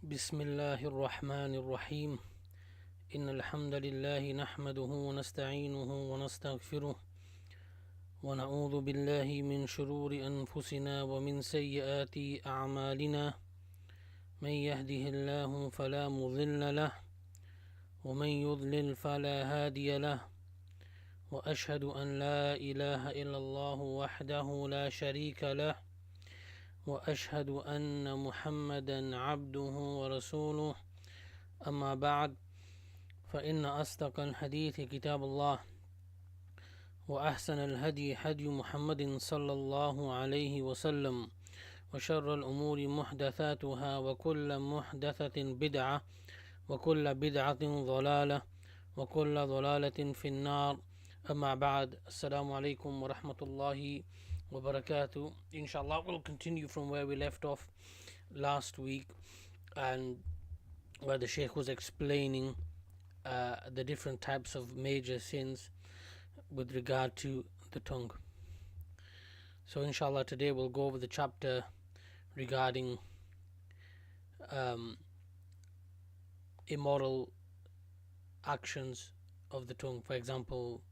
بسم الله الرحمن الرحيم إن الحمد لله نحمده ونستعينه ونستغفره ونعوذ بالله من شرور أنفسنا ومن سيئات أعمالنا من يهده الله فلا مضل له ومن يضلل فلا هادي له وأشهد أن لا إله إلا الله وحده لا شريك له وأشهد أن محمدا عبده ورسوله أما بعد فإن أصدق الحديث كتاب الله وأحسن الهدي هدي محمد صلى الله عليه وسلم وشر الأمور محدثاتها وكل محدثة بدعة وكل بدعة ضلالة وكل ضلالة في النار أما بعد السلام عليكم ورحمة الله wabarakatuh. Inshallah, we'll continue from where we left off last week, and where the Shaykh was explaining the different types of major sins with regard to the tongue. So inshallah, today we'll go over the chapter regarding immoral actions of the tongue. For example,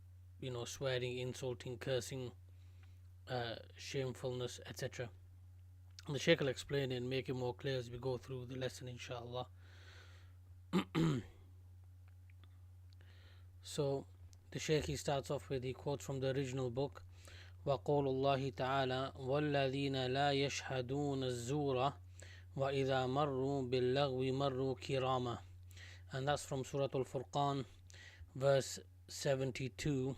swearing, insulting, cursing, shamefulness, etc. And the Shaykh will explain it and make it more clear as we go through the lesson, inshallah. So the Shaykh, he starts off with, he quotes from the original book, وَقَوْلُ اللَّهِ تَعَالَى وَالَّذِينَ لَا يَشْهَدُونَ الزُّورَ وَإِذَا مَرُّوا بِاللَّغْوِ مَرُّوا كِرَامًا. And that's from Surah Al-Furqan, verse 72.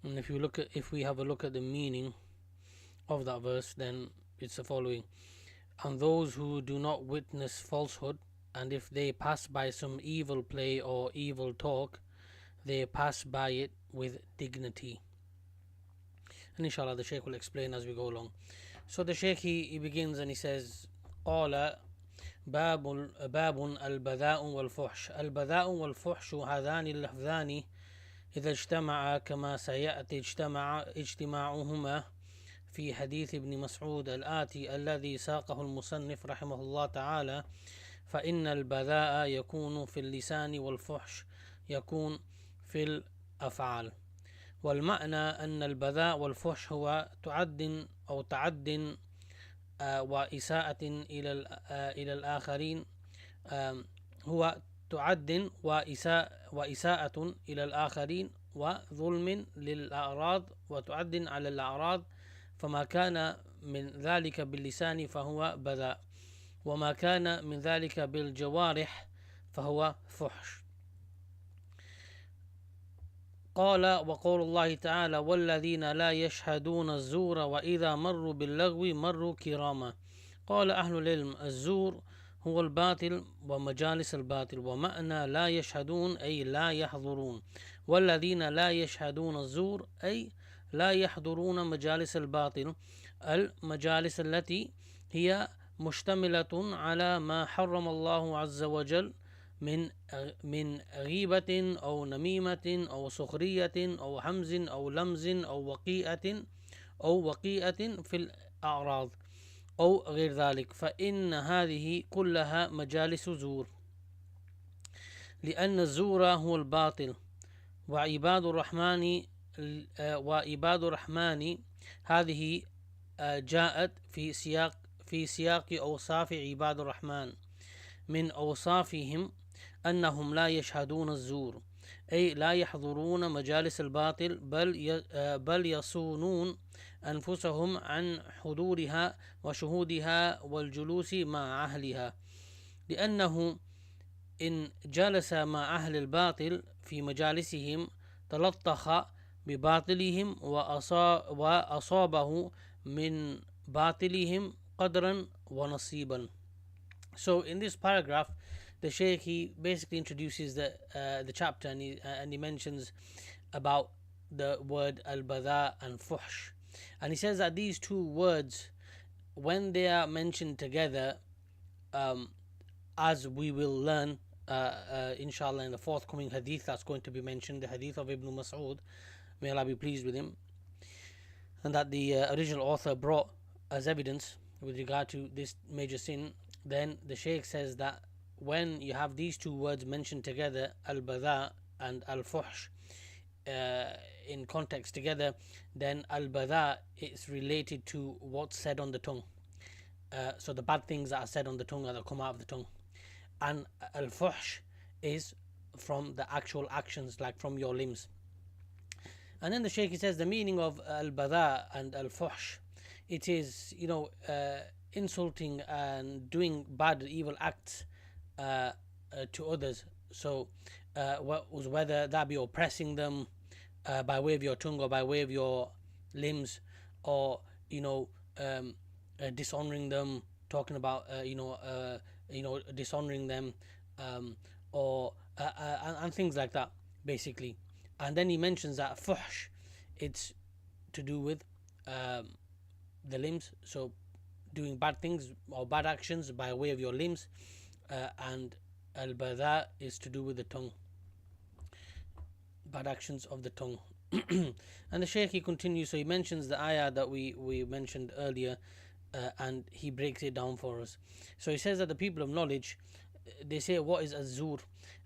And if we have a look at the meaning of that verse, then it's the following: and those who do not witness falsehood, and if they pass by some evil play or evil talk, they pass by it with dignity. And inshallah, the Shaykh will explain as we go along. So the Shaykh, he begins and he says, قال باب البذاء والفحش. البذاء والفحش هذان اللفظان إذا اجتمعا كما سيأتي اجتماعهما في حديث ابن مسعود الآتي الذي ساقه المصنف رحمه الله تعالى، فإن البذاء يكون في اللسان والفحش يكون في الأفعال. والمعنى أن البذاء والفحش هو تعد وإساءة إلى الآخرين، هو تعد وإساءة إلى الآخرين وظلم للأعراض وتعد على الأعراض، فما كان من ذلك باللسان فهو بذاء، وما كان من ذلك بالجوارح فهو فحش. قال وقول الله تعالى والذين لا يشهدون الزور وإذا مروا باللغو مروا كراما. قال أهل العلم الزور هو الباطل ومجالس الباطل، ومعنى لا يشهدون أي لا يحضرون، والذين لا يشهدون الزور أي لا يحضرون مجالس الباطل، المجالس التي هي مشتملة على ما حرم الله عز وجل من غيبة أو نميمة أو سخرية أو همز أو لمز أو وقيئة في الأعراض أو غير ذلك، فإن هذه كلها مجالس زور، لأن الزور هو الباطل. وعباد الرحمن هذه جاءت في سياق أوصاف عباد الرحمن، من أوصافهم أنهم لا يشهدون الزور أي لا يحضرون مجالس الباطل، بل يصونون أنفسهم عن حضورها وشهودها والجلوس مع أهلها، لأنه إن جلس مع أهل الباطل في مجالسهم تلطخ بباطلهم وأصابه من باطلهم قدرا ونصيبا. So in this paragraph, the Shaykh, he basically introduces the chapter, and he mentions about the word al-badha and fuhsh, and he says that these two words, when they are mentioned together, as we will learn inshallah in the forthcoming hadith that's going to be mentioned, the hadith of Ibn Mas'ud, may Allah be pleased with him, and that the original author brought as evidence with regard to this major sin, then the Shaykh says that when you have these two words mentioned together, al-badha and al-fuhsh, in context together, then al-badha is related to what's said on the tongue. So the bad things that are said on the tongue, that come out of the tongue. And al-fuhsh is from the actual actions, like from your limbs. And then the Shaykh says the meaning of al-badha and al-fuhsh, it is, insulting and doing bad, evil acts to others. So whether that be oppressing them by way of your tongue or by way of your limbs, or dishonoring them, talking about dishonoring them, or and things like that, basically. And then he mentions that fuhsh, it's to do with the limbs, so doing bad things or bad actions by way of your limbs, and al-badha is to do with the tongue, bad actions of the tongue. And the Shaykh, he continues, so he mentions the ayah that we mentioned earlier, and he breaks it down for us. So he says that the people of knowledge, they say, what is azur?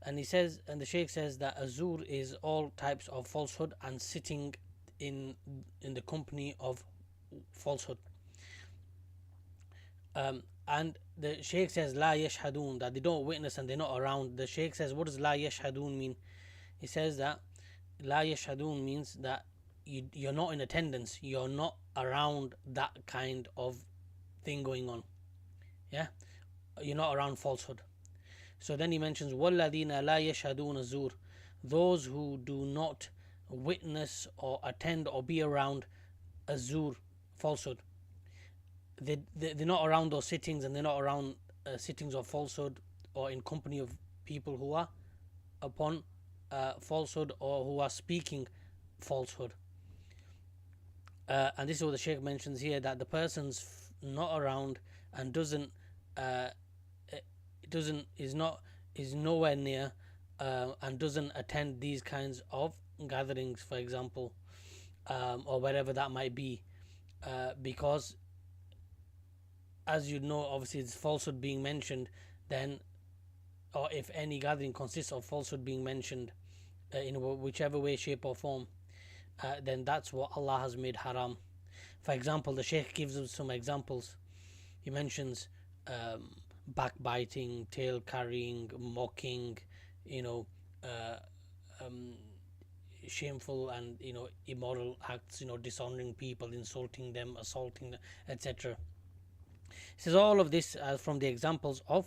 And he says, and the Shaykh says that azur is all types of falsehood and sitting in the company of falsehood. And the Shaykh says la yashhadun, that they don't witness and they're not around. The Shaykh says, what does la yashhadun mean? He says that la yashhadun means that you're not in attendance, you're not around that kind of thing going on. Yeah, you're not around falsehood. So then he mentions walladina la yashhadun azur, those who do not witness or attend or be around azur, falsehood. They're not around those sittings, and they're not around sittings of falsehood, or in company of people who are upon falsehood, or who are speaking falsehood. And this is what the Shaykh mentions here, that the person's not around and is nowhere near, and doesn't attend these kinds of gatherings, for example, or wherever that might be, because, as you know, obviously it's falsehood being mentioned, then, or if any gathering consists of falsehood being mentioned in whichever way, shape or form, then that's what Allah has made haram. For example, the Shaykh gives us some examples. He mentions backbiting, tail carrying, mocking, shameful and immoral acts, dishonoring people, insulting them, assaulting them, etc. He says all of this from the examples of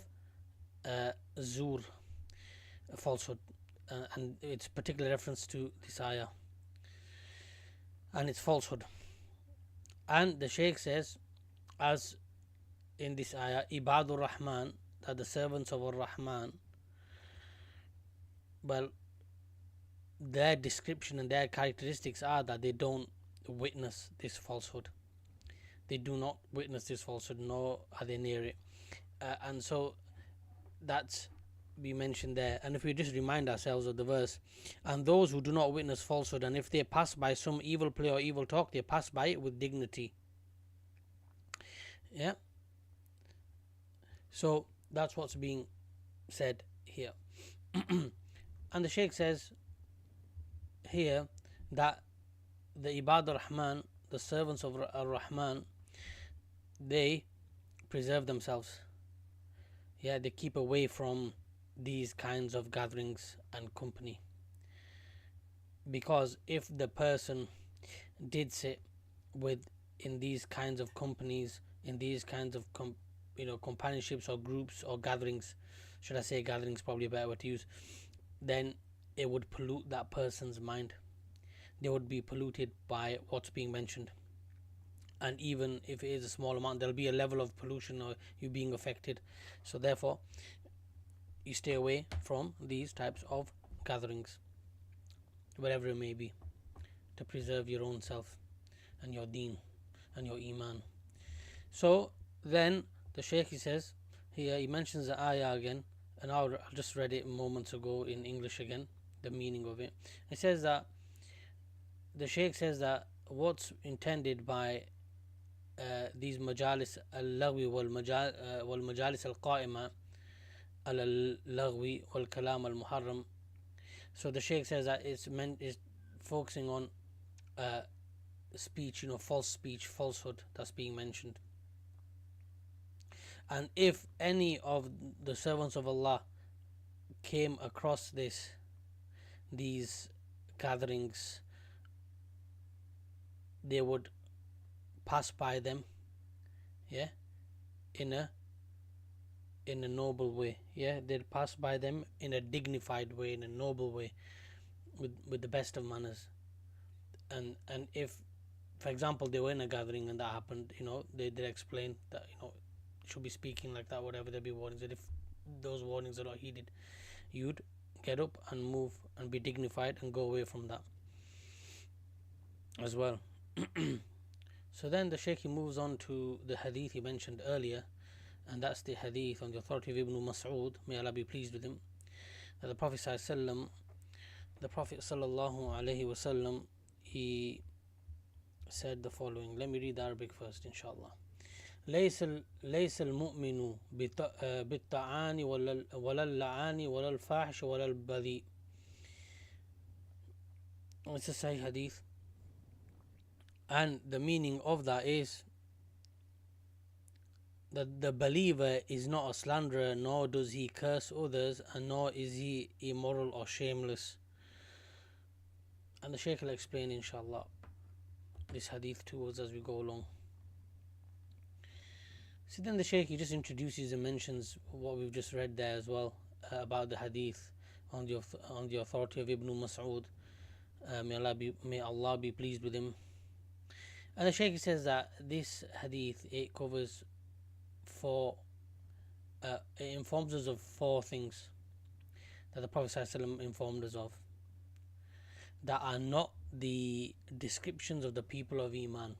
zur, falsehood, and it's particular reference to this ayah, and it's falsehood. And the Shaykh says, as in this ayah, Ibadur Rahman, that the servants of Ar-Rahman, well, their description and their characteristics are that they don't witness this falsehood. They do not witness this falsehood, nor are they near it. And so that's be mentioned there. And if we just remind ourselves of the verse, and those who do not witness falsehood, and if they pass by some evil play or evil talk, they pass by it with dignity. Yeah. So that's what's being said here. And the Shaykh says here that the Ibad al-Rahman, the servants of Ar-Rahman, they preserve themselves. Yeah, they keep away from these kinds of gatherings and company. Because if the person did sit in these kinds of companies, in these kinds of companionships or groups or gatherings, should I say gatherings, probably a better word to use, then it would pollute that person's mind. They would be polluted by what's being mentioned. And even if it is a small amount, there'll be a level of pollution or you being affected. So therefore, you stay away from these types of gatherings, wherever it may be, to preserve your own self and your deen and your iman. So then the Shaykh, he says here, he mentions the ayah again, and I just read it moments ago in English again, the meaning of it. It says that the Shaykh says that what's intended by these majalis al-lagwi wal majalis al-qa'ima, al-lagwi wal-kalam al-muharram. So the Shaykh says that it's focusing on speech, false speech, falsehood that's being mentioned. And if any of the servants of Allah came across these gatherings, they would pass by them, in a noble way. They'd pass by them in a dignified way, in a noble way, with the best of manners. And if, for example, they were in a gathering and that happened, they'd explain that should be speaking like that, whatever. There'd be warnings, and if those warnings are not heeded, you'd get up and move and be dignified and go away from that as well. So then the Shaykh moves on to the hadith he mentioned earlier, and that's the hadith on the authority of Ibn Mas'ud, may Allah be pleased with him, that the Prophet sallallahu alaihi wasallam, he said the following. Let me read the Arabic first, inshallah. ليس المؤمن بالطعان ولا اللعان ولا الفاحش ولا البذيء. It's a Sahih hadith, and the meaning of that is that the believer is not a slanderer, nor does he curse others, and nor is he immoral or shameless. And the Shaykh will explain, inshallah, this hadith to us as we go along. So then the Shaykh, he just introduces and mentions what we've just read there as well, about the hadith on the authority of Ibn Mas'ud. May Allah be pleased with him. And the Shaykh says that this hadith, it covers it informs us of four things that the Prophet ﷺ informed us of, that are not the descriptions of the people of Iman.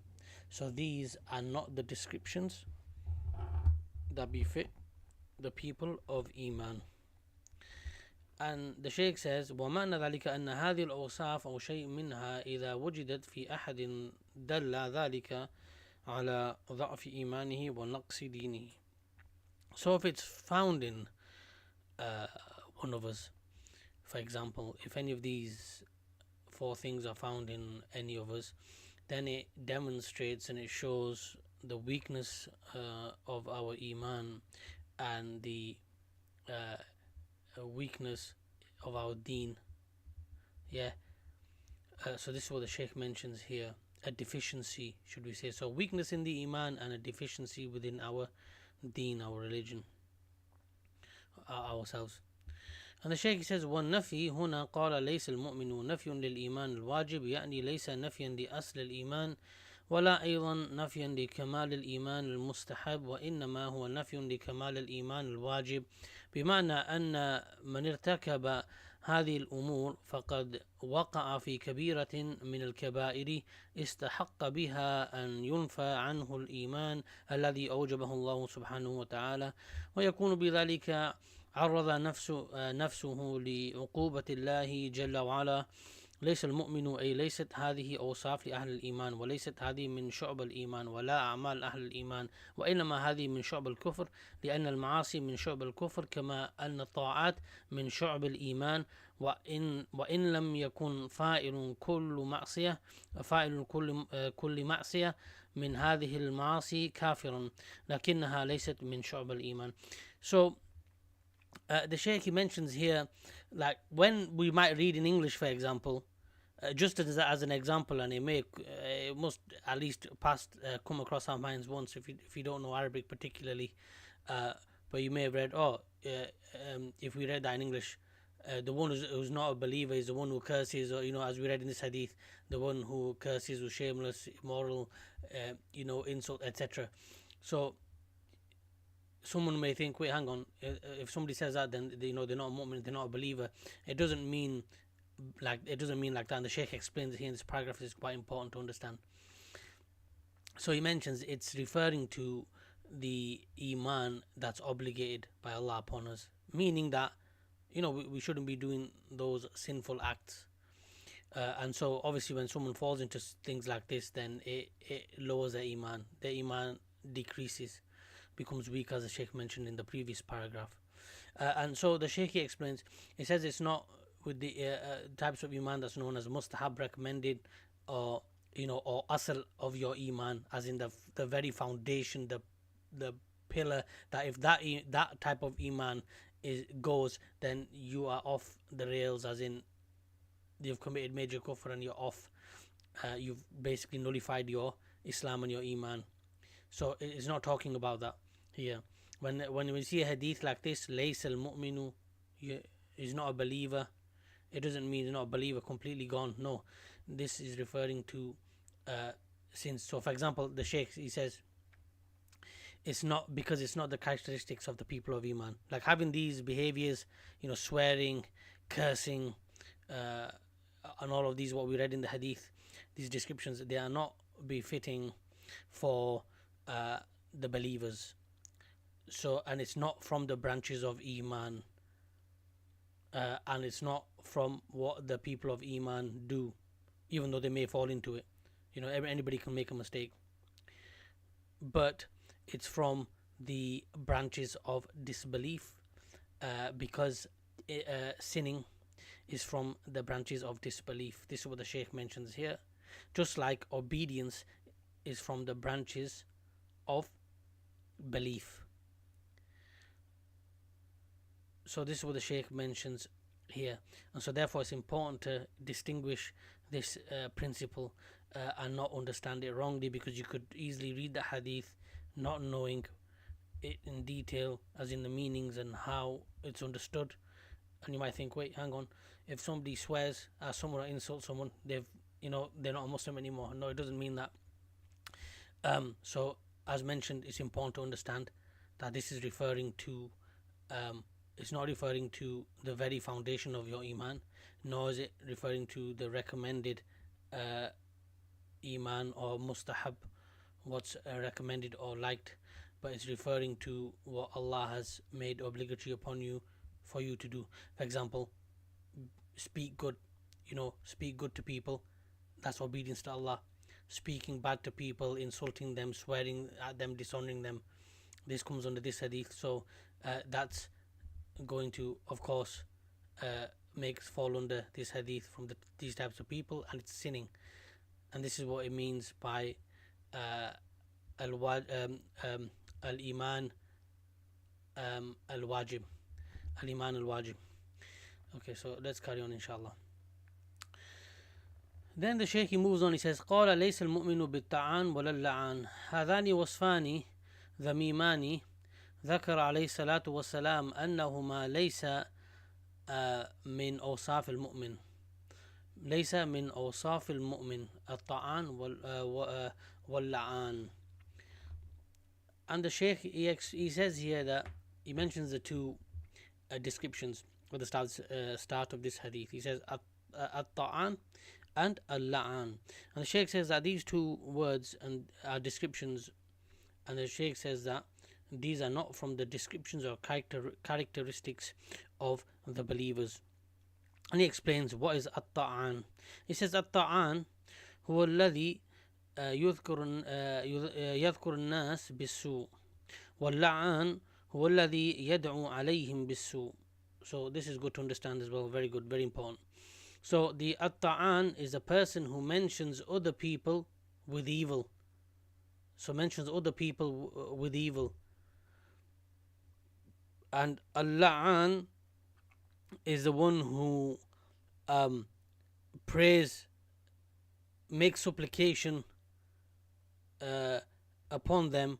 So these are not the descriptions that befit the people of Iman. And the Shaykh says, وَمَعنَى ذَلِكَ أَنَّ هَذِهِ الْأَوْصَافَ أَوْ شَيْءٍ مِنْهَا إِذَا وُجِدَتْ فِي أَحَدٍ دَلَّ ذَلِكَ عَلَى ضَعْفِ إِيمَانِهِ وَنَقْصِ دِينِهِ. So if it's found in one of us, for example, if any of these four things are found in any of us, then it demonstrates and it shows the weakness of our Iman and the weakness of our deen. So this is what the Shaykh mentions here, a deficiency, should we say. So weakness in the Iman and a deficiency within our deen, our religion, ourselves. And the Shaykh says, وَالنَّفِي هُنَا قَالَ لَيْسَ الْمُؤْمِنُ نَفْيٌ لِلْإِيمَانِ الْوَاجِبِ يعني ليس نفيا لأصل الإيمان ولا أيضا نفيا لكمال الإيمان المستحب، وإنما هو نفي لكمال الإيمان الواجب، بمعنى أن من ارتكب هذه الأمور فقد وقع في كبيرة من الكبائر استحق بها أن ينفى عنه الإيمان الذي أوجبه الله سبحانه وتعالى، ويكون بذلك عرض نفسه لعقوبة الله جل وعلا. ليس المؤمن، أي ليست هذه أوصاف لأهل الإيمان، وليست هذه من شعب الإيمان ولا أعمال أهل الإيمان، وإنما هذه من شعب الكفر، لأن المعاصي من شعب الكفر كما أن الطاعات من شعب الإيمان. وإن لم يكن فاعل كل معصية من هذه المعاصي كافرا، لكنها ليست من شعب الإيمان. So the Shaykh, he mentions here, like when we might read in English, for example, just as an example, and it must at least come across our minds once if you don't know Arabic particularly, but you may have read, if we read that in English, the one who's not a believer is the one who curses, or as we read in this hadith, the one who curses, who's shameless, immoral, insult, etc. So someone may think, wait, hang on, if somebody says that, then they're not a mu'min, they're not a believer. It doesn't mean like that. And the Shaykh explains here in this paragraph. Is quite important to understand. So he mentions it's referring to the Iman that's obligated by Allah upon us, meaning that we shouldn't be doing those sinful acts. And so obviously when someone falls into things like this, then it lowers their Iman. Their Iman decreases, becomes weak, as the Shaykh mentioned in the previous paragraph. And so the Shaykh explains, he says it's not with the types of iman that's known as mustahab, recommended, or or asl of your iman, as in the very foundation, the pillar, that if that type of iman goes, then you are off the rails, as in you've committed major kufr and you're off. You've basically nullified your Islam and your iman. So it's not talking about that here. When we see a hadith like this, laysa al-mu'minu, is not a believer, it doesn't mean he's not a believer, completely gone. No, this is referring to sins. So for example, the Shaykh, he says, it's not because it's not the characteristics of the people of iman, like having these behaviors, swearing, cursing, and all of these, what we read in the hadith, these descriptions, they are not befitting for the believers. So, and it's not from the branches of iman, and it's not from what the people of iman do, even though they may fall into it. Anybody can make a mistake, but it's from the branches of disbelief, because sinning is from the branches of disbelief. This is what the Shaykh mentions here. Just like obedience is from the branches of belief. So this is what the Shaykh mentions here, and so therefore it's important to distinguish this principle and not understand it wrongly, because you could easily read the hadith not knowing it in detail, as in the meanings and how it's understood, and you might think, wait, hang on, if somebody swears at someone or insults someone, they're not a Muslim anymore. No, it doesn't mean that. So as mentioned, it's important to understand that this is referring to it's not referring to the very foundation of your iman, nor is it referring to the recommended iman or mustahab, what's recommended or liked, but it's referring to what Allah has made obligatory upon you for you to do. For example, speak good, speak good to people, that's obedience to Allah. Speaking bad to people, insulting them, swearing at them, dishonoring them, this comes under this hadith. So that's going to, of course, fall under this hadith from these types of people, and it's sinning. And this is what it means by al-iman al-wajib. Al-iman al-wajib. Okay, so let's carry on, inshallah. Then the Shaykh moves on, he says, قال ليس المؤمن بالطعان ولا اللعان هذان وصفان ذميمان ذكر عليه الصلاة والسلام أنهما ليس من أوصاف المؤمن ليس من أوصاف المؤمن الطعان واللعان. And the Shaykh, he says here that he mentions the two descriptions at the start of this hadith. He says at-ta'an and al-la'an, and the Shaykh says that these two words and are descriptions, and the Shaykh says that these are not from the descriptions or characteristics of the believers. And he explains what is at-ta'an. He says at-ta'an هو الذي يذكر الناس بالسوء واللعان هو الذي يدعو عليهم بالسوء. So this is good to understand as well, very good, very important. So the at-ta'an is a person who mentions other people with evil. So mentions other people with evil. And al-la'an is the one who prays, makes supplication upon them.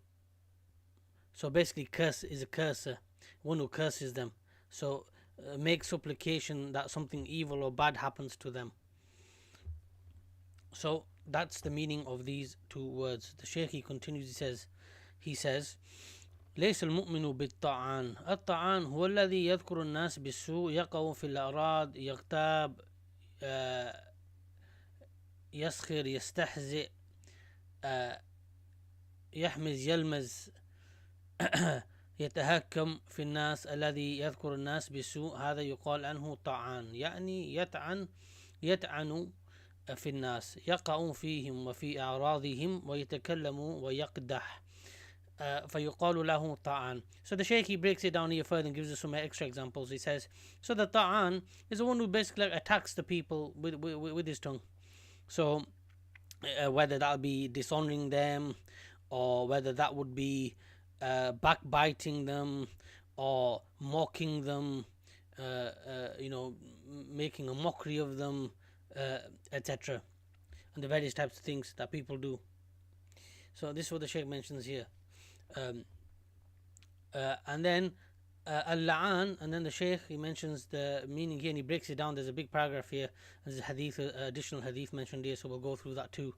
So basically curse is a curser, one who curses them. So make supplication that something evil or bad happens to them. So that's the meaning of these two words. The Shaykh continues, he says ليس المؤمن بالطعان الطعان هو الذي يذكر الناس بالسوء يقع في الأعراض يغتاب يسخر يستهزئ يحمز يلمز يتهكم في الناس. الذي يذكر الناس بالسوء هذا يقال عنه طعان، يعني يطعن في الناس، يقع فيهم وفي أعراضهم ويتكلم ويقدح فَيُقَالُ لَهُ طَعَانٌ. So the Shaykh, he breaks it down here further and gives us some extra examples. He says, so the ta'an is the one who basically attacks the people with his tongue. So whether that would be dishonoring them, or whether that would be backbiting them, or mocking them, making a mockery of them, etc. And the various types of things that people do. So this is what the Shaykh mentions here. And then Al-La'an, and then the Shaykh, he mentions the meaning here and he breaks it down. There's a big paragraph here. There's a hadith, additional hadith mentioned here, so we'll go through that too.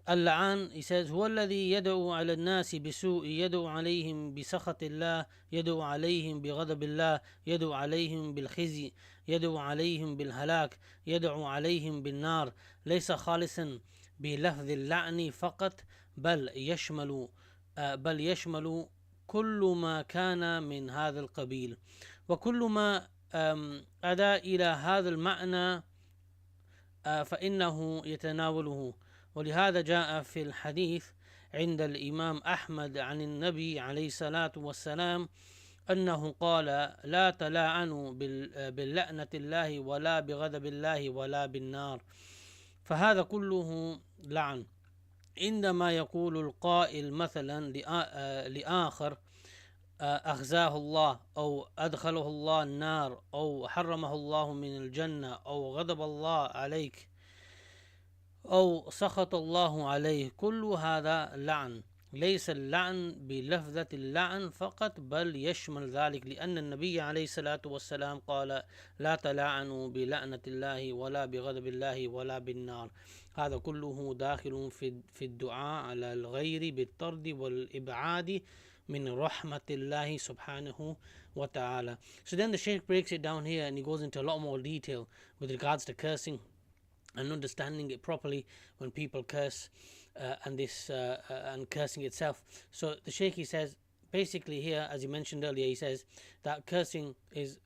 Al-La'an, he says, هو الذي يدعو على الناس بسوء يدعو عليهم بسخط الله يدعو عليهم بغضب الله يدعو عليهم بالخزي يدعو عليهم بالهلاك يدعو عليهم بالنار ليس خالصا بلفظ اللعن فقط بل يشمل كل ما كان من هذا القبيل وكل ما أدى إلى هذا المعنى فإنه يتناوله. ولهذا جاء في الحديث عند الإمام أحمد عن النبي عليه الصلاة والسلام أنه قال لا تلاعنوا باللعنة الله ولا بغضب الله ولا بالنار. فهذا كله لعن. عندما يقول القائل مثلا لآخر أخزاه الله أو أدخله الله النار أو حرمه الله من الجنة أو غضب الله عليك أو سخط الله عليه، كل هذا لعن. ليس اللعن بلفظة اللعن فقط بل يشمل ذلك، لأن النبي عليه الصلاة والسلام قال لا تلاعنوا بلعنة الله ولا بغضب الله ولا بالنار. هذا كله داخل في الدعاء على الغير بالطرد والإبعاد من رحمة الله سبحانه وتعالى. So then the Shaykh breaks it down here and he goes into a lot more detail with regards to cursing and understanding it properly when people curse and cursing itself. So the Shaykh, he says basically here, as he mentioned earlier, he says that cursing is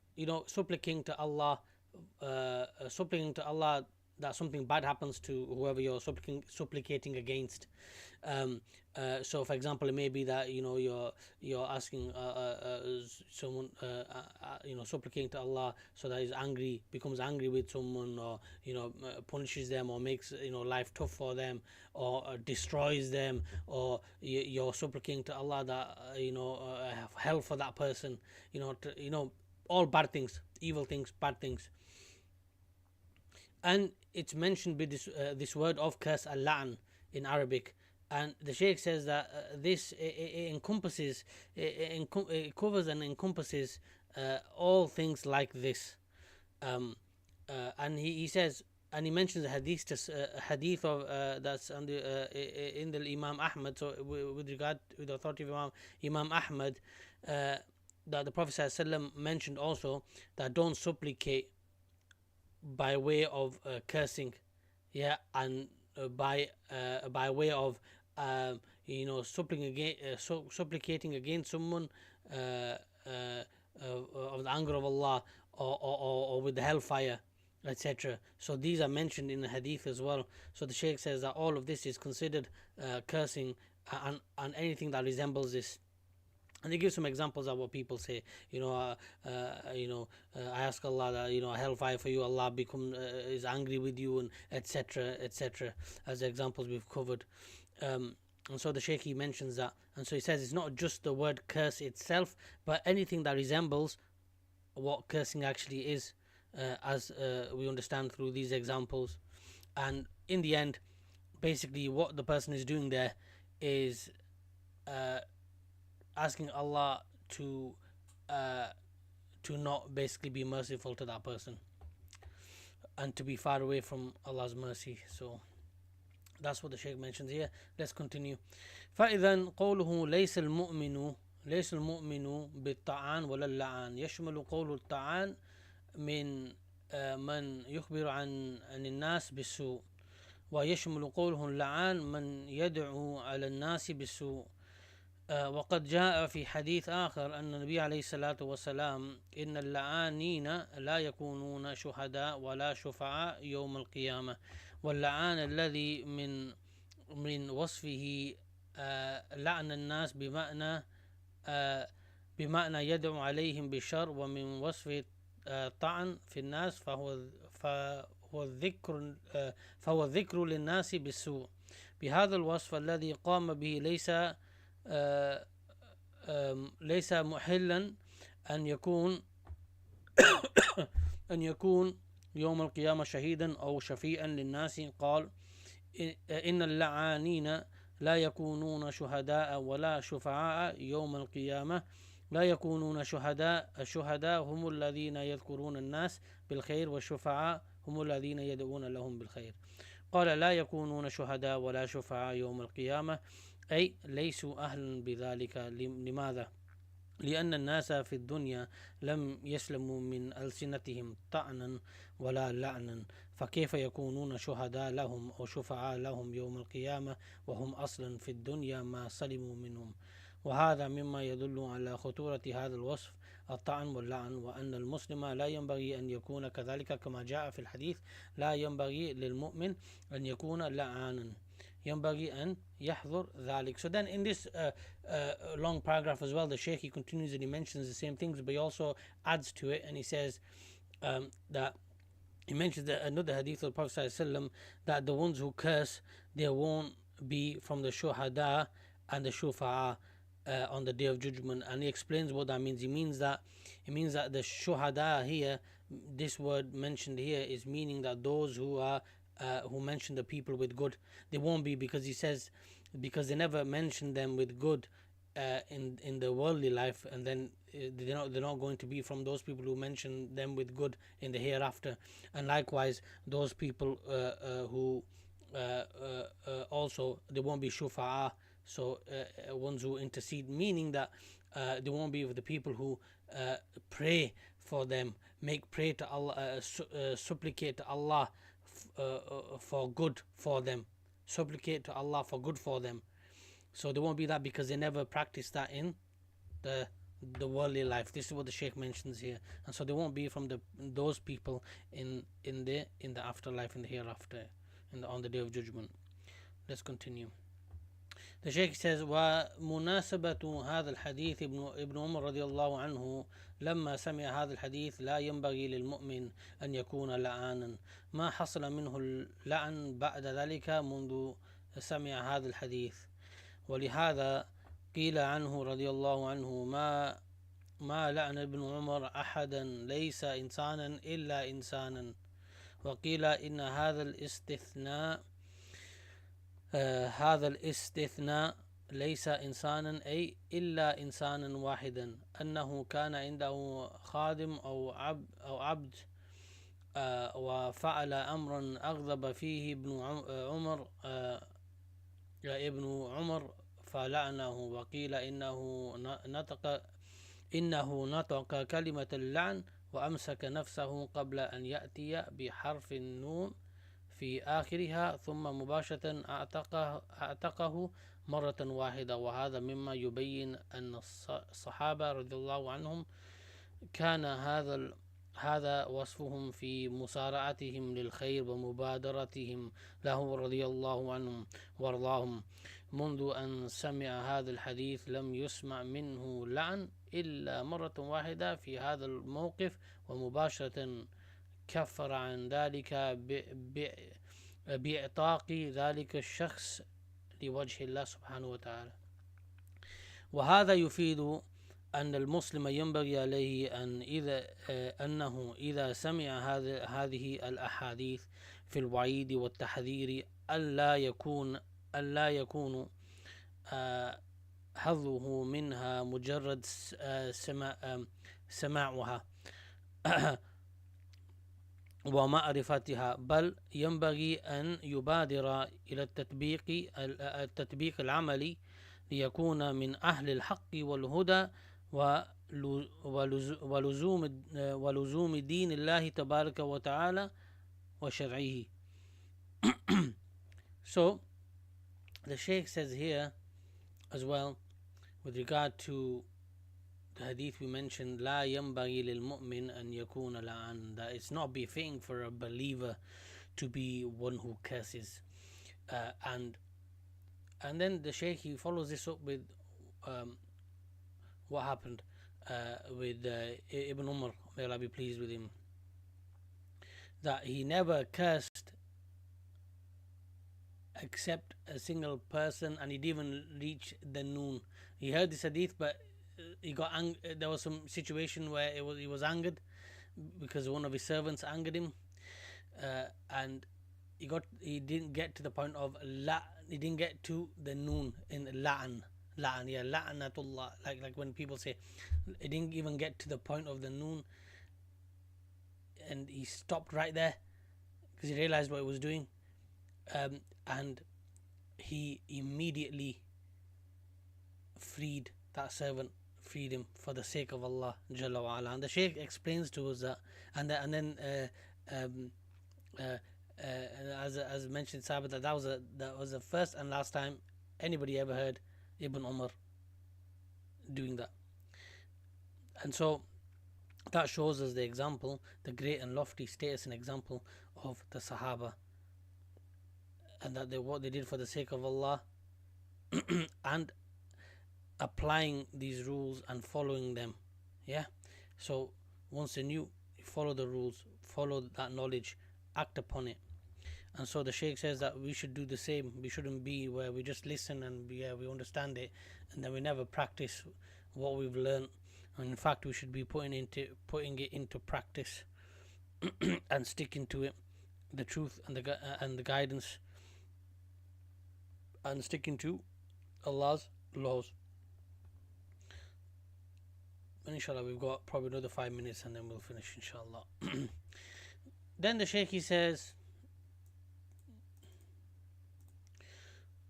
supplicating to Allah that something bad happens to whoever you're supplicating against. So for example, it may be that you're asking someone, supplicating to Allah so that he's becomes angry with someone, or punishes them, or makes life tough for them, or destroys them, or you're supplicating to Allah that have hell for that person, all bad things, evil things, bad things. And it's mentioned with this word of curse, al-la'n, in Arabic. And the Shaykh says that this it covers and encompasses all things like this. And he says, and he mentions a hadith of that's in the Imam Ahmad. So with regard to the authority of Imam Ahmad, that the Prophet ﷺ mentioned also that don't supplicate by way of cursing, and by way of supplicating against someone of the anger of Allah, or with the hellfire, etc. So these are mentioned in the hadith as well. So the Shaykh says that all of this is considered cursing, and anything that resembles this. And they give some examples of what people say. I ask Allah that hellfire for you, Allah is angry with you, and etc. As the examples we've covered. And so the Shaykh, he mentions that, and so he says it's not just the word curse itself, but anything that resembles what cursing actually is, as we understand through these examples. And in the end, basically what the person is doing there is asking Allah to not basically be merciful to that person, and to be far away from Allah's mercy. So that's what the Shaykh mentions here. Let's continue. فإذا قوله ليس المؤمن بالطعان ولا اللعان يشمل قول الطعان من يخبر عن الناس بالسوء، ويشمل قوله اللعان من يدعو على الناس بالسوء. وقد جاء في حديث آخر أن النبي عليه الصلاة والسلام إن اللعانين لا يكونون شهداء ولا شفعاء يوم القيامة، واللعان الذي من وصفه لعن الناس بمعنى يدعو عليهم بالشر، ومن وصف طعن في الناس فهو الذكر للناس بالسوء بهذا الوصف الذي قام به ليس محلا أن يكون أن يكون يوم القيامة شهيدا أو شفيعا للناس. قال: إن اللعانين لا يكونون شهداء ولا شفعاء يوم القيامة، لا يكونون شهداء. الشهداء هم الذين يذكرون الناس بالخير، والشفعاء هم الذين يدعون لهم بالخير. قال: لا يكونون شهداء ولا شفعاء يوم القيامة، أي ليسوا أهلا بذلك. لماذا؟ لأن الناس في الدنيا لم يسلموا من ألسنتهم طعنا ولا لعنا، فكيف يكونون شهداء لهم أو شفعاء لهم يوم القيامة وهم أصلا في الدنيا ما سلموا منهم؟ وهذا مما يدل على خطورة هذا الوصف، الطعن واللعن، وأن المسلم لا ينبغي أن يكون كذلك، كما جاء في الحديث: لا ينبغي للمؤمن أن يكون لعانا، ينبغي أن يحذر ذلك. So then in this long paragraph as well, the Shaykh, he continues and he mentions the same things, but he also adds to it, and he says that he mentions another hadith of the Prophet ﷺ, that the ones who curse, they won't be from the shuhada and the shufa'a on the day of judgment. And he explains what that means. It means that the shuhada here, this word mentioned here, is meaning that those who are who mention the people with good, they won't be, because he says, because they never mention them with good in the worldly life, and then they're not going to be from those people who mention them with good in the hereafter. And likewise, those people who also, they won't be shufa'a, so ones who intercede, meaning that they won't be with the people who pray for them, make prayer to Allah, supplicate to Allah for good for them, supplicate to Allah for good for them. So they won't be that, because they never practice that in the worldly life. This is what the Shaykh mentions here, and so they won't be from those people in the afterlife, in the hereafter, on the day of judgment. Let's continue. The Shaykh says: ومناسبة هذا الحديث ابن عمر رضي الله عنه لما سمع هذا الحديث: لا ينبغي للمؤمن أن يكون لعانا، ما حصل منه اللعن بعد ذلك منذ سمع هذا الحديث. ولهذا قيل عنه رضي الله عنه: ما لعن ابن عمر أحدا ليس إنسانا إلا إنسانا. وقيل إن هذا الاستثناء ليس إنسانا أي إلا إنسانا واحدا، أنه كان عنده خادم أو عبد وفعل أمرا أغضب فيه ابن عمر فلعنه. وقيل إنه نطق كلمة اللعن وأمسك نفسه قبل أن يأتي بحرف النون في آخرها، ثم مباشرة أعتقه مرة واحدة. وهذا مما يبين أن الصحابة رضي الله عنهم كان هذا وصفهم في مسارعتهم للخير ومبادرتهم له رضي الله عنهم وارضاهم. منذ أن سمع هذا الحديث لم يسمع منه لعن إلا مرة واحدة في هذا الموقف، ومباشرة كفر عن ذلك بإعطاق ذلك الشخص لوجه الله سبحانه وتعالى. وهذا يفيد أن المسلم ينبغي عليه أنه إذا سمع هذه الأحاديث في الوعيد والتحذير ألا يكون حظه منها مجرد سماعها ومعرفتها، بل ينبغي أن يبادر إلى التطبيق العملي ليكون من أهل الحق والهدى ولزوم دين الله تبارك وتعالى وشرعه. So the Shaykh says here as well, with regard to the hadith we mentioned, لا ينبغي للمؤمن أن يكون لعان, that it's not befitting for a believer to be one who curses. And And then the Shaykh, he follows this up with what happened with Ibn Umar, may Allah be pleased with him, that he never cursed except a single person, and he didn't even reach the noon. He heard this hadith, but he got there was some situation where he was angered because one of his servants angered him, and he didn't get to the point of he didn't get to the noon in la'natullah, like when people say, he didn't even get to the point of the noon, and he stopped right there because he realized what he was doing, and he immediately freed that servant, freed him for the sake of Allah Jalla wa Ala. And the Shaykh explains to us that, and then as mentioned, Sabit, that was the first and last time anybody ever heard Ibn Umar doing that. And so that shows us the example, the great and lofty status and example of the Sahaba, and that what they did for the sake of Allah and applying these rules and following them. Yeah, so once they knew, follow the rules, follow that knowledge, act upon it. And so the Shaykh says that we should do the same. We shouldn't be where we just listen and we understand it and then we never practice what we've learned. And in fact, we should be putting it into practice and sticking to it, the truth and the guidance, and sticking to Allah's laws. And inshallah, we've got probably another 5 minutes and then we'll finish, inshallah. Then the Shaykh, he says,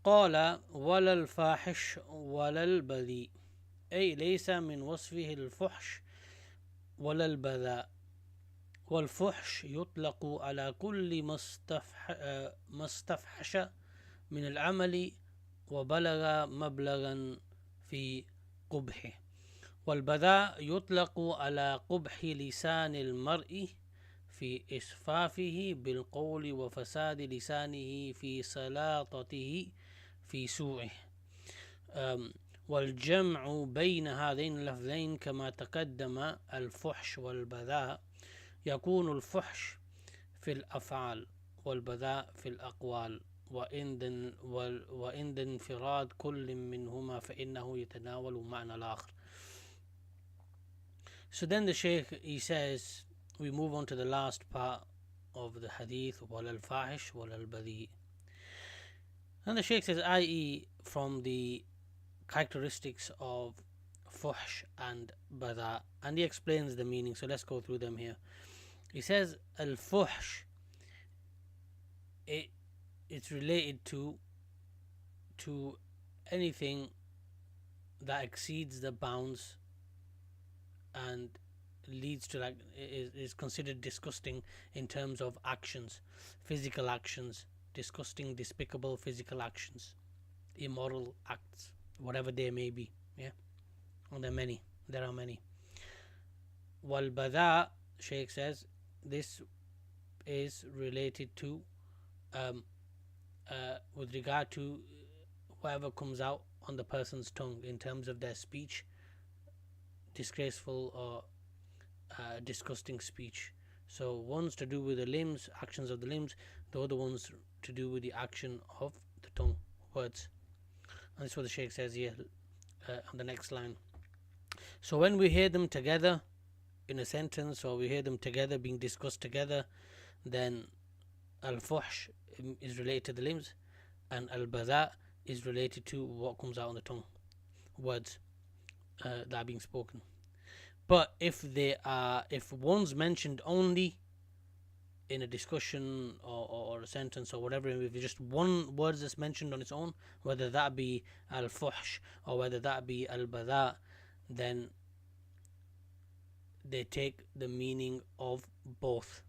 قال ولا الفاحش ولا البذيء، أي ليس من وصفه الفحش ولا البذاء، والفحش يطلق على كل ما استفحش من العمل وبلغ مبلغا في قبحه، والبذاء يطلق على قبح لسان المرء في إسفافه بالقول وفساد لسانه في سلاطته في سوءه. والجمع بين هذين اللفظين كما تقدم، الفحش والبذاء، يكون الفحش في الأفعال والبذاء في الأقوال، وعند انفراد كل منهما فإنه يتناول معنى الآخر. So then the Shaykh, he says, we move on to the last part of the hadith, وَلَا الْفَاحِشْ وَلَا الْبَذِيء. And the Shaykh says, i.e. from the characteristics of fuhsh and bada, and he explains the meaning. So let's go through them here. He says al-fuhsh, it's related to anything that exceeds the bounds and leads to, like, is considered disgusting in terms of actions, physical actions, disgusting, despicable physical actions, immoral acts, whatever they may be. Yeah, and there are many. Wal bada, Shaykh says, this is related to with regard to whatever comes out on the person's tongue in terms of their speech, disgraceful or disgusting speech. So one's to do with the limbs, actions of the limbs, the other one's to do with the action of the tongue, words. And that's what the Shaykh says here on the next line. So when we hear them together in a sentence, or we hear them together being discussed together, then al-fuhsh is related to the limbs, and al-bada is related to what comes out on the tongue, words that are being spoken. But if one's mentioned only in a discussion or a sentence or whatever, if it's just one word that's mentioned on its own, whether that be al-fuhsh or whether that be al-bada, then they take the meaning of both.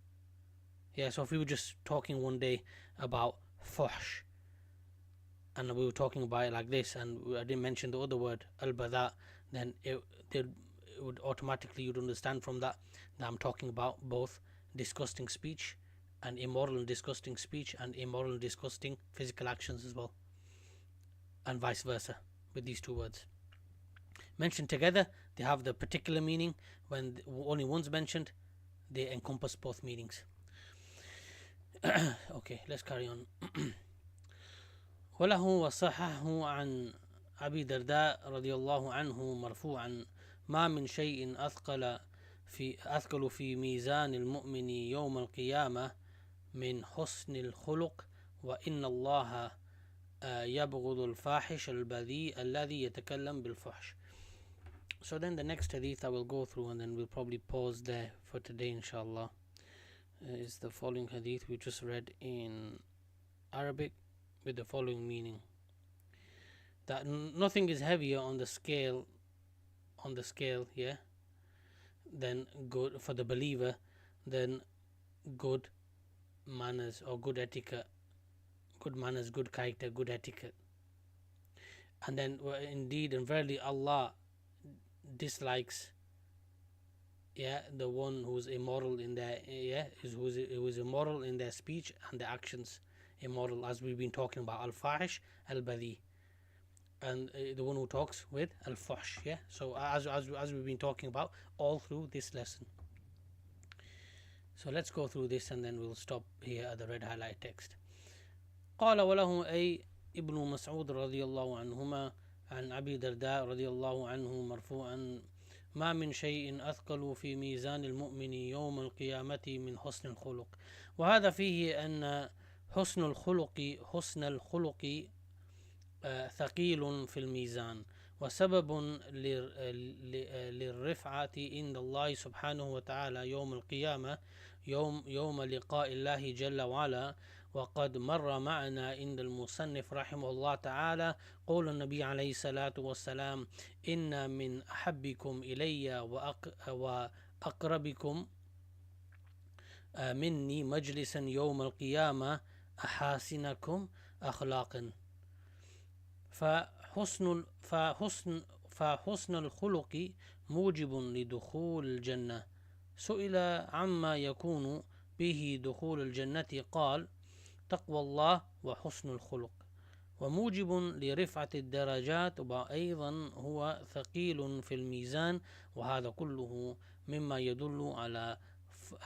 Yeah, so if we were just talking one day about fuhsh and we were talking about it like this, and I didn't mention the other word al-bada, then it would automatically, you'd understand from that I'm talking about both disgusting speech and immoral and disgusting speech and immoral and disgusting physical actions as well. and vice versa with these two words. Mentioned together, they have the particular meaning. When only one's mentioned, they encompass both meanings. Okay, let's carry on. وله وصححه عن أبي درداء رضي الله عنه مرفوعا ما من شيء أثقل في ميزان المؤمن يوم القيامة من حسن الخلق وإن الله يبغض الفاحش البذيء الذي يتكلم بالفحش. So then the next hadith I will go through, and then we'll probably pause there for today inshallah, is the following hadith we just read in Arabic with the following meaning: that nothing is heavier on the scale, yeah, than good for the believer than good manners or good etiquette, good manners, good character, good etiquette. And then indeed and verily Allah dislikes, yeah, the one who's immoral in their, yeah, who's immoral in their speech and their actions, immoral, as we've been talking about, al-fahish, al-badhi, and the one who talks with al-fuhsh, yeah. So as we've been talking about all through this lesson. So let's go through this and then we'll stop here at the red highlight text. قال وله أي ابن مسعود رضي الله عنهما عن أبي درداء رضي الله عنه مرفوعا ما من شيء أثقل في ميزان المؤمن يوم القيامة من حسن الخلق. وهذا فيه أن حسن الخلق ثقيل في الميزان وسبب للرفعة عند الله سبحانه وتعالى يوم القيامة يوم لقاء الله جل وعلا. وقد مر معنا عند المصنف رحمه الله تعالى قول النبي عليه الصلاة والسلام إن من أحبكم إلي وأقربكم مني مجلسا يوم القيامة أحاسنكم أخلاقا. فحسن الخلق موجب لدخول الجنة. سئل عما يكون به دخول الجنة قال تقوى الله وحسن الخلق. وموجب لرفعة الدرجات وأيضا هو ثقيل في الميزان. وهذا كله مما يدل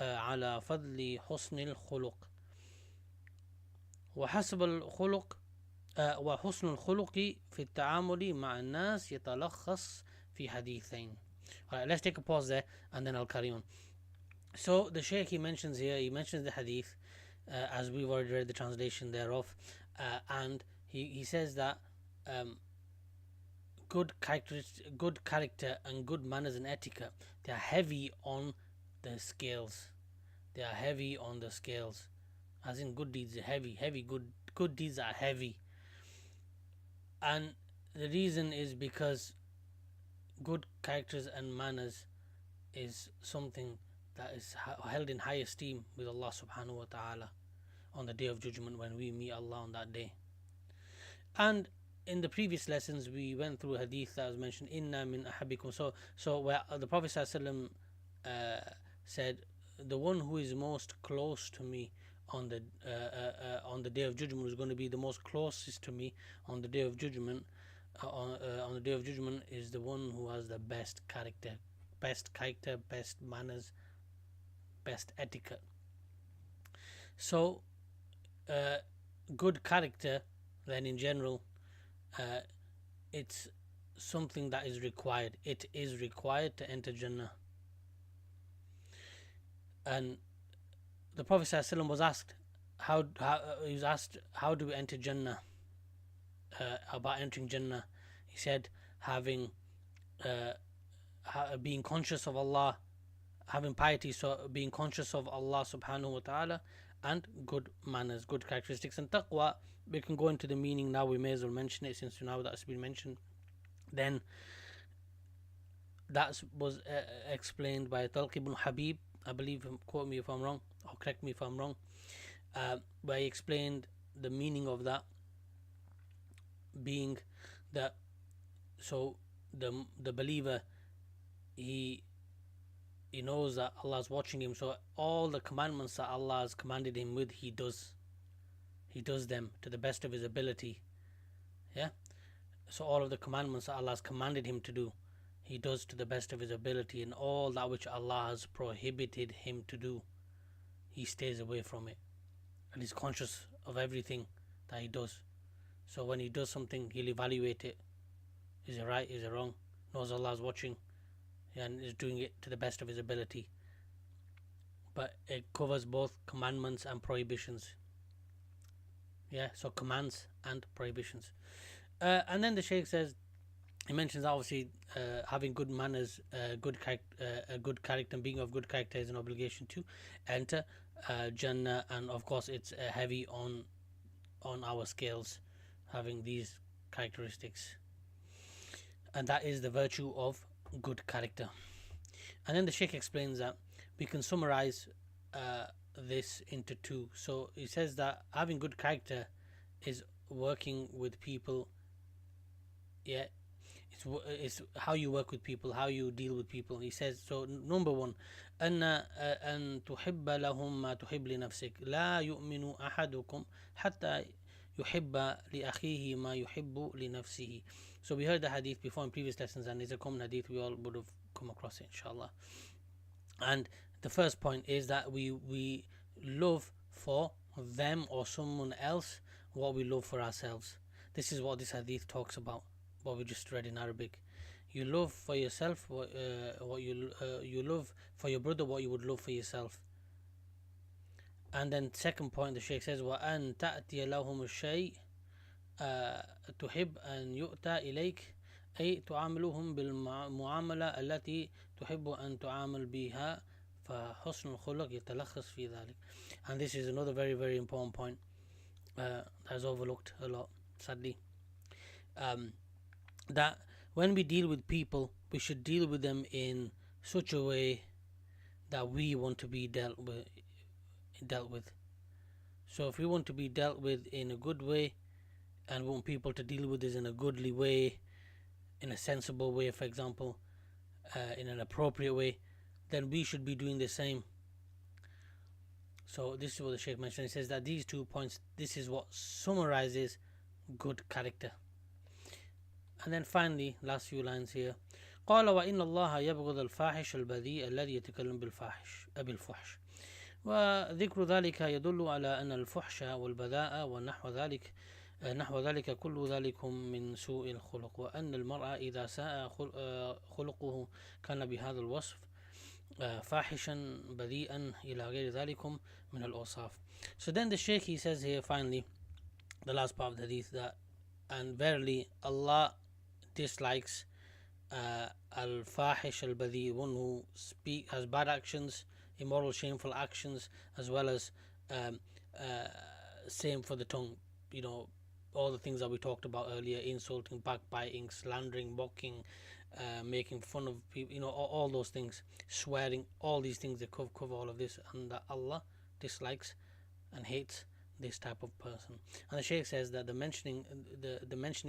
على فضل حسن الخلق. وحسن الخلق في التعامل مع الناس يتلخص في حديثين. Alright, let's take a pause there and then I'll carry on. So the Shaykh he mentions the hadith as we've already read the translation thereof, and he says that good character and good manners and etiquette, they are heavy on the scales. They are heavy on the scales, as in good deeds are heavy. Good deeds are heavy, and the reason is because good characters and manners is something that is held in high esteem with Allah subhanahu wa ta'ala on the day of judgment when we meet Allah on that day. And in the previous lessons we went through a hadith that was mentioned, inna min ahabikum, so where the Prophet ﷺ said, the one who is most close to me on the day of judgment, who's going to be the most closest to me on the day of judgment, on the day of judgment is the one who has the best character, best manners, best etiquette. So good character then in general, it's something that is required. It is required to enter Jannah. And the Prophet ﷺ was asked how do we enter Jannah, about entering Jannah. He said being conscious of Allah, having piety, so being conscious of Allah subhanahu wa ta'ala, and good manners, good characteristics. And taqwa, we can go into the meaning now, we may as well mention it since now that's been mentioned. Then that was explained by Talq ibn Habib, I believe, quote me if I'm wrong or correct me if I'm wrong, where he explained the meaning of that being that, so the believer, he knows that Allah is watching him, so all the commandments that Allah has commanded him with, he does them to the best of his ability, yeah. So all of the commandments that Allah has commanded him to do, he does to the best of his ability, and all that which Allah has prohibited him to do, he stays away from it, and he's conscious of everything that he does. So when he does something, he'll evaluate it. Is it right? Is it wrong? Knows Allah is watching, and is doing it to the best of his ability. But it covers both commandments and prohibitions. Yeah, so commands and prohibitions. And then the Shaykh says, he mentions obviously having good manners, a good character, and being of good character is an obligation to enter Jannah, and of course it's heavy on our scales, having these characteristics, and that is the virtue of good character. And then the Shaykh explains that we can summarize this into two. So he says that having good character is working with people. Yeah, it's how you work with people, how you deal with people. He says, so number one, أن تحب لهم ما تحب لنفسك لا يؤمن أحدكم حتى يحب لأخيه ما يحب لنفسه. So we heard the hadith before in previous lessons, and it's a common hadith, we all would have come across it, inshallah. And the first point is that we love for them or someone else what we love for ourselves. This is what this hadith talks about, what we just read in Arabic. You love for yourself what you love for your brother what you would love for yourself. And then second point, the Shaykh says, وأن تأتي لهم الشيء تحب أن يؤتى إليك أي تعاملهم بالمعاملة التي تحب أن تعامل بها فحسن الخلق يتلخص في ذلك. And this is another very, very important point that is overlooked a lot, sadly. That when we deal with people, we should deal with them in such a way that we want to be dealt with. So if we want to be dealt with in a good way, and want people to deal with us in a goodly way, in a sensible way, for example, in an appropriate way, then we should be doing the same. So this is what the Shaykh mentioned. He says that these 2 points, this is what summarizes good character. And then finally, last few lines here. قال وإن الله يبغض الفاحش البذيء الذي يتكلم بالفحش وذكر ذلك يدل على أن الفحش والبذاء نحو ذلك كل ذلك من سوء الخلق وأن المرء إذا ساء خلقه كان بهذا الوصف فاحشا بذيئا إلى غير ذلك من الأوصاف. So then the Shaykh, he says here finally, the last part of the hadith, that and verily Allah dislikes al-fahish al-badhi, one who has bad actions, immoral, shameful actions, as well as same for the tongue, all the things that we talked about earlier: insulting, backbiting, slandering, mocking, making fun of people, all those things, swearing, all these things, they cover all of this, and that Allah dislikes and hates this type of person. And the Shaykh says that the mentioning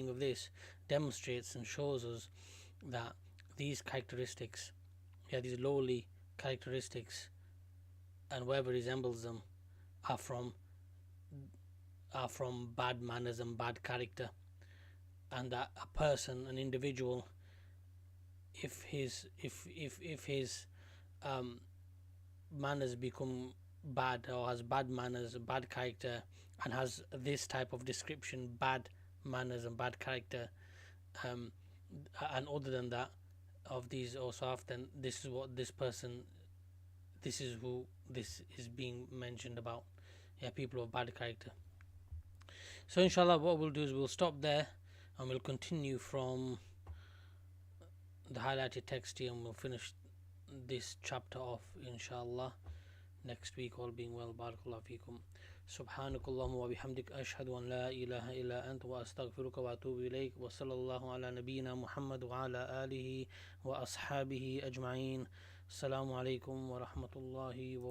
of this demonstrates and shows us that these characteristics, these lowly characteristics, and whoever resembles them, are from bad manners and bad character, and that a person, an individual, if his manners become bad, or has bad manners, bad character, and has this type of description, bad manners and bad character, and other than that, of these awsaf, then this is what this person, this is who this is being mentioned about. People of bad character. So inshallah, what we'll do is we'll stop there, and we'll continue from the highlighted text here, and we'll finish this chapter off inshallah next week, all being well. Barakallahu feekum. سبحانك اللهم وبحمدك أشهد أن لا إله إلا أنت وأستغفرك وأتوب إليك وصلى الله على نبينا محمد وعلى آله وأصحابه أجمعين. السلام عليكم ورحمة الله وبركاته.